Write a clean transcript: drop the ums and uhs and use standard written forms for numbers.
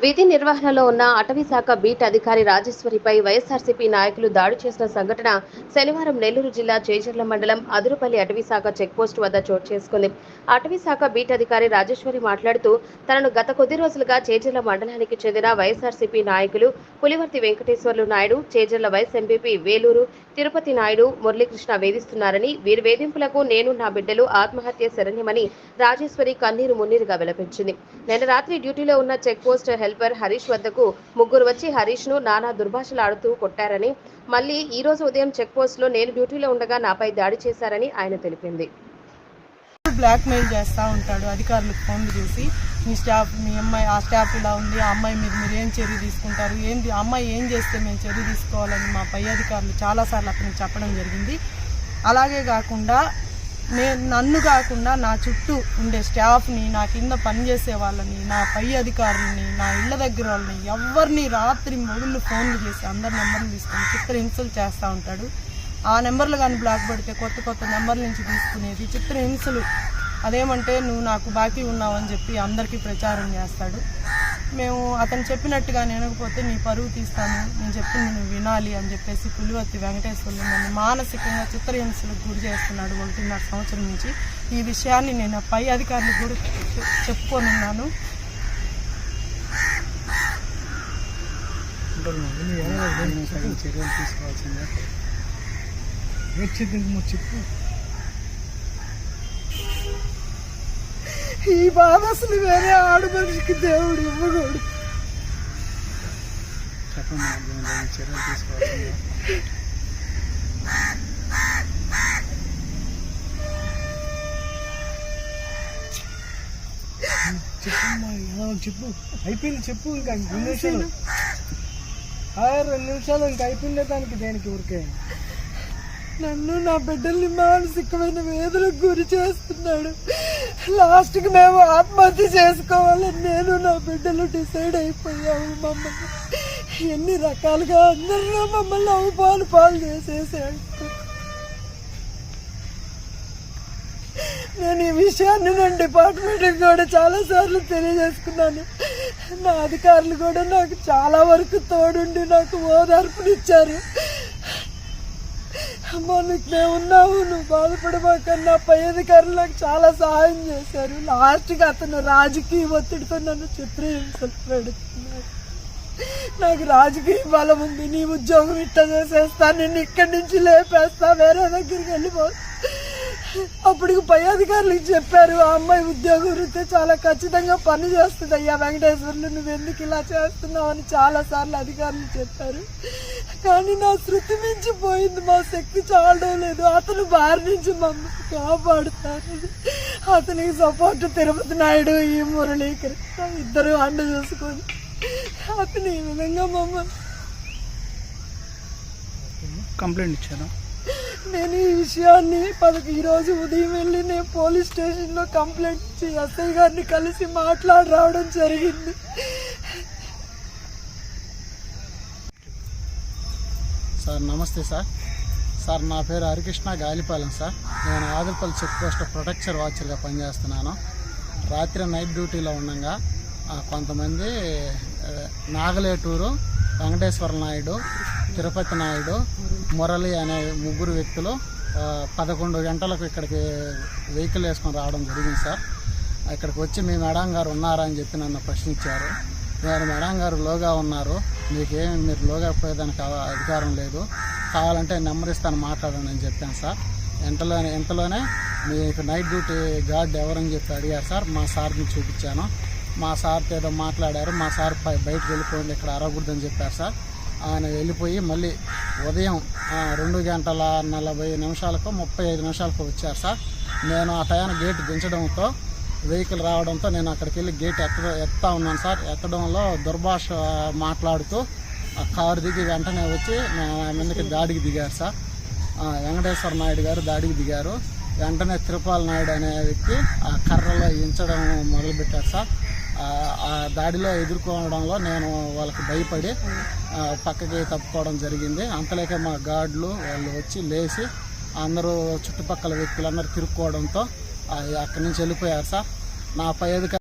విధి నిర్వహణలో ఉన్న అటవీ శాఖ బీట్ అధికారి రాజేశ్వరిపై వైఎస్ఆర్సీపీ నాయకులు దాడి చేసిన సంఘటన శనివారం నెల్లూరు జిల్లా చేజర్ల మండలం అదురుపల్లి అటవీ శాఖ చెక్పోస్టు వద్ద చోటు చేసుకుంది. అటవీ శాఖ బీట్ అధికారి రాజేశ్వరి మాట్లాడుతూ తనను గత కొద్ది రోజులుగా చేజర్ల మండలానికి చెందిన వైఎస్ఆర్సీపీ నాయకులు పులివర్తి వెంకటేశ్వర్లు నాయుడు, చేజర్ల వైస్ ఎంపీపీ వేలూరు తిరుపతి నాయుడు, మురళీకృష్ణ వేధిస్తున్నారని, వీరి వేధింపులకు నేను నా బిడ్డలు ఆత్మహత్య శరణ్యమని రాజేశ్వరి కన్నీరు మున్నీరుగా విలపించింది. నిన్న రాత్రి డ్యూటీలో ఉన్న చెక్పోస్ట్ హెల్పర్ హరీష్ వద్దకు ముగ్గురు వచ్చి హరీష్ ను నానా దుర్భాషలాడుతూ కొట్టారని, మళ్లీ ఈ రోజు ఉదయం చెక్ పోస్ట్ లో నేను డ్యూటీలో ఉండగా నాపై దాడి చేశారని ఆయన తెలిపింది. బ్లాక్ మెయిల్ చేస్తూ ఉంటాడు. అధికారులకు ఫోన్లు చేసి మీ స్టాఫ్, మీ అమ్మాయి, ఆ స్టాఫ్ ఇలా ఉంది, ఆ అమ్మాయి మీద మీరు ఏం చర్య తీసుకుంటారు, ఏంది అమ్మాయి ఏం చేస్తే మేము చర్య తీసుకోవాలని మా పై అధికారులు చాలాసార్లు అతనికి చెప్పడం జరిగింది. అలాగే కాకుండా నన్ను కాకుండా నా చుట్టూ ఉండే స్టాఫ్ని, నా కింద పనిచేసే వాళ్ళని, నా పై అధికారులని, నా ఇళ్ల దగ్గర వాళ్ళని ఎవరిని రాత్రి మొగుళ్ళు ఫోన్లు చేసి అందరి నెంబర్లు తీసుకొని చిత్రహింసలు చేస్తూ ఉంటాడు. ఆ నెంబర్లు కానీ బ్లాక్ పడితే కొత్త నెంబర్ల నుంచి తీసుకునేది చిత్రహింసలు. అదేమంటే నువ్వు నాకు బాకీ ఉన్నావని చెప్పి అందరికీ ప్రచారం చేస్తాడు. మేము అతను చెప్పినట్టుగా వినకపోతే నీ పరువు తీస్తాను, నేను చెప్పింది నువ్వు వినాలి అని చెప్పేసి పులివర్తి వెంకటేశ్వర్లు నన్ను మానసికంగా చిత్రహింసలకు గురి చేస్తున్నాడు 1.5 సంవత్సరం నుంచి. ఈ విషయాన్ని నేను పై అధికారులకు కూడా చెప్పుకొనున్నాను. ఈ బాధ అసలు వేరే ఆడు మనిషికి దేవుడు ఇవ్వకూడదు. చర్యలు తీసుకోవాల్సిందే. చెప్పు అయిపోయింది, చెప్పు. ఇంకా 2 నిమిషాలు, 2 నిమిషాలు ఇంకా అయిపోయిందే. దానికి దేనికి ఊరికే నన్ను నా బిడ్డల్ని మానసికమైన వేదనకు గురి చేస్తున్నాడు. లాస్ట్కి మేము ఆత్మహత్య చేసుకోవాలని నేను నా బిడ్డలు డిసైడ్ అయిపోయాము. మమ్మల్ని ఎన్ని రకాలుగా అందరిలో మమ్మల్ని అవమానాలు చేసేసాడు. నేను ఈ విషయాన్ని నా డిపార్ట్మెంట్కి కూడా చాలాసార్లు తెలియజేసుకున్నాను. నా అధికారులు కూడా నాకు చాలా వరకు తోడుండి నాకు ఓదార్పునిచ్చారు. అమ్మా నీకు మేము ఉన్నావు, నువ్వు బాధపడమాకన్నా పై అధికారులు నాకు చాలా సహాయం చేశారు. లాస్ట్కి అతను రాజకీయ ఒత్తిడితో నన్ను చిత్రహింసలు పెడుతున్నాడు. నాకు రాజకీయ బలం ఉంది, నీ ఉద్యోగం ఇట్లా చేసేస్తా, నేను ఇక్కడి నుంచి లేపేస్తా, వేరే దగ్గరికి వెళ్ళిపో. అప్పటికి పై అధికారులకు చెప్పారు ఆ అమ్మాయి ఉద్యోగం వృత్తి చాలా ఖచ్చితంగా పని చేస్తుంది అయ్యా వెంకటేశ్వర్లు, నువ్వు ఎందుకు ఇలా చేస్తున్నావు అని చాలాసార్లు అధికారులు చెప్పారు. కానీ నా శృతి మించిపోయింది, మా శక్తి చాలడం లేదు. అతను బారి నుంచి మమ్మల్ని కాపాడుతారు. అతనికి సపోర్ట్ తిరుపతి నాయుడు, ఈ మురళీకృష్ణ ఇద్దరు అండ చూసుకొని అతను ఈ విధంగా మమ్మల్ని కంప్లైంట్ ఇచ్చాను. నేను ఈ విషయాన్ని ఈరోజు ఉదయం వెళ్ళి నేను పోలీస్ స్టేషన్లో కంప్లైంట్ ఇచ్చి ఎస్ఐ గారిని కలిసి మాట్లాడి రావడం జరిగింది. సార్ నమస్తే సార్ నా పేరు హరికృష్ణ గాలిపాలెం సార్. నేను ఆదిపల్లి చెక్ పోస్ట్ ప్రొటెక్టర్ వాచర్గా పనిచేస్తున్నాను. రాత్రి నైట్ డ్యూటీలో ఉండగా కొంతమంది నాగలేటూరు, వెంకటేశ్వర నాయుడు, తిరుపతి నాయుడు, మురళి అనే 3 వ్యక్తులు 11 గంటలకు ఇక్కడికి వెహికల్ వేసుకొని రావడం జరిగింది సార్. ఇక్కడికి వచ్చి మీ మేడం గారు ఉన్నారా అని చెప్పి నన్ను ప్రశ్నించారు. నేను మేడం గారు లోగా ఉన్నారు, మీరు లోగా పోయేదానికి అధికారం లేదు, కావాలంటే నెంబర్ ఇస్తాను మాట్లాడండి అని చెప్పాను సార్. ఇంతలోనే మీకు నైట్ డ్యూటీ గార్డ్ ఎవరని చెప్పి అడిగారు సార్. మా సార్ని చూపించాను. మా సార్తో ఏదో మాట్లాడారు. మా సార్ బయటకు వెళ్ళిపోయింది, ఇక్కడ అరవకూడదని చెప్పారు సార్. ఆయన వెళ్ళిపోయి మళ్ళీ ఉదయం 2:40 నిమిషాలకు 35 నిమిషాలకు వచ్చారు సార్. నేను ఆ టయానికి గేట్ దించడంతో వెహికల్ రావడంతో నేను అక్కడికి వెళ్ళి గేట్ ఎత్తా ఉన్నాను సార్. ఎత్తడంలో దుర్భాష మాట్లాడుతూ ఆ కారు దిగి వెంటనే వచ్చి మీదకి దాడికి దిగారు సార్. వెంకటేశ్వర నాయుడు గారు దాడికి దిగారు. వెంటనే తిరుపాల నాయుడు అనే వ్యక్తి ఆ కర్రలో ఇంచడం మొదలుపెట్టారు సార్. ఆ దాడిలో ఎదుర్కోవడంలో నేను వాళ్ళకి భయపడి పక్కకి తప్పుకోవడం జరిగింది. అంతలేకే మా గార్డులు వాళ్ళు వచ్చి లేచి అందరూ చుట్టుపక్కల వ్యక్తులందరూ తిరుక్కోవడంతో అక్కడి నుంచి వెళ్ళిపోయారు సార్. నా పై అధికారులు